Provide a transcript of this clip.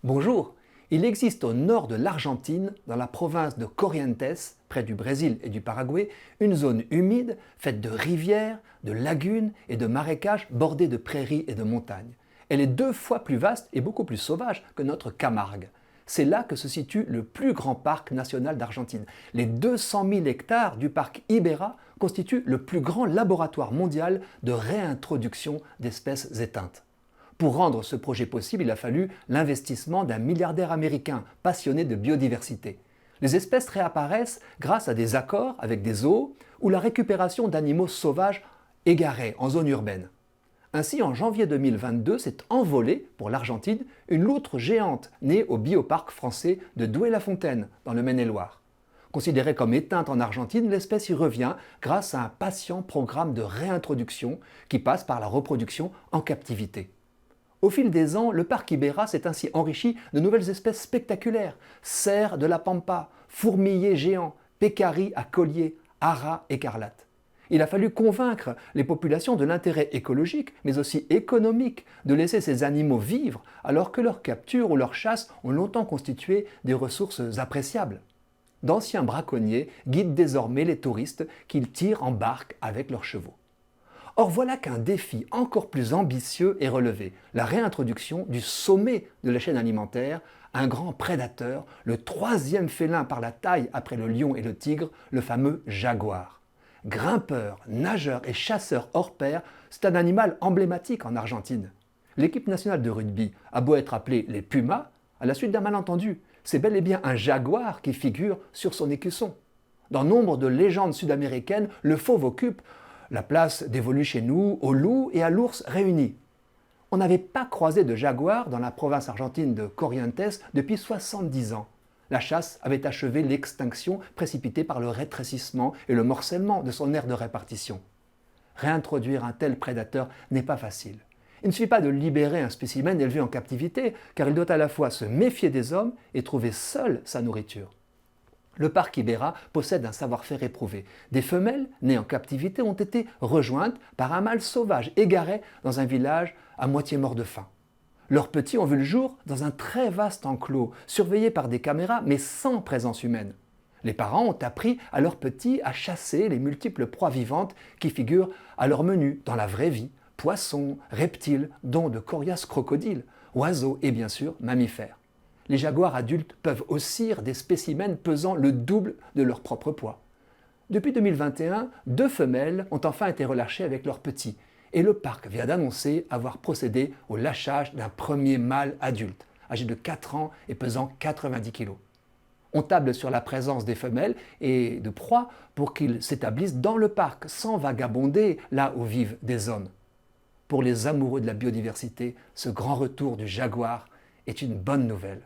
Bonjour, il existe au nord de l'Argentine, dans la province de Corrientes, près du Brésil et du Paraguay, une zone humide faite de rivières, de lagunes et de marécages bordés de prairies et de montagnes. Elle est 2 fois plus vaste et beaucoup plus sauvage que notre Camargue. C'est là que se situe le plus grand parc national d'Argentine. Les 200 000 hectares du parc Ibera constituent le plus grand laboratoire mondial de réintroduction d'espèces éteintes. Pour rendre ce projet possible, il a fallu l'investissement d'un milliardaire américain passionné de biodiversité. Les espèces réapparaissent grâce à des accords avec des zoos ou la récupération d'animaux sauvages égarés en zone urbaine. Ainsi, en janvier 2022, s'est envolée pour l'Argentine une loutre géante née au bioparc français de Douai-la-Fontaine, dans le Maine-et-Loire. Considérée comme éteinte en Argentine, l'espèce y revient grâce à un patient programme de réintroduction qui passe par la reproduction en captivité. Au fil des ans, le parc Ibera s'est ainsi enrichi de nouvelles espèces spectaculaires: cerfs de la pampa, fourmiliers géants, pécaris à collier, haras écarlates. Il a fallu convaincre les populations de l'intérêt écologique, mais aussi économique, de laisser ces animaux vivre alors que leur capture ou leur chasse ont longtemps constitué des ressources appréciables. D'anciens braconniers guident désormais les touristes qu'ils tirent en barque avec leurs chevaux. Or voilà qu'un défi encore plus ambitieux est relevé: la réintroduction du sommet de la chaîne alimentaire, un grand prédateur, le 3e félin par la taille après le lion et le tigre, le fameux jaguar. Grimpeur, nageur et chasseur hors pair, c'est un animal emblématique en Argentine. L'équipe nationale de rugby a beau être appelée les Pumas, à la suite d'un malentendu, c'est bel et bien un jaguar qui figure sur son écusson. Dans nombre de légendes sud-américaines, le fauve occupe la place dévolue chez nous au loup et à l'ours réunis. On n'avait pas croisé de jaguar dans la province argentine de Corrientes depuis 70 ans. La chasse avait achevé l'extinction précipitée par le rétrécissement et le morcellement de son aire de répartition. Réintroduire un tel prédateur n'est pas facile. Il ne suffit pas de libérer un spécimen élevé en captivité, car il doit à la fois se méfier des hommes et trouver seul sa nourriture. Le parc Ibera possède un savoir-faire éprouvé. Des femelles nées en captivité ont été rejointes par un mâle sauvage égaré dans un village à moitié mort de faim. Leurs petits ont vu le jour dans un très vaste enclos, surveillé par des caméras mais sans présence humaine. Les parents ont appris à leurs petits à chasser les multiples proies vivantes qui figurent à leur menu dans la vraie vie: poissons, reptiles, dont de coriaces crocodiles, oiseaux et bien sûr mammifères. Les jaguars adultes peuvent aussi des spécimens pesant le double de leur propre poids. Depuis 2021, 2 femelles ont enfin été relâchées avec leurs petits, et le parc vient d'annoncer avoir procédé au lâchage d'un premier mâle adulte, âgé de 4 ans et pesant 90 kg. On table sur la présence des femelles et de proies pour qu'ils s'établissent dans le parc, sans vagabonder là où vivent des hommes. Pour les amoureux de la biodiversité, ce grand retour du jaguar est une bonne nouvelle.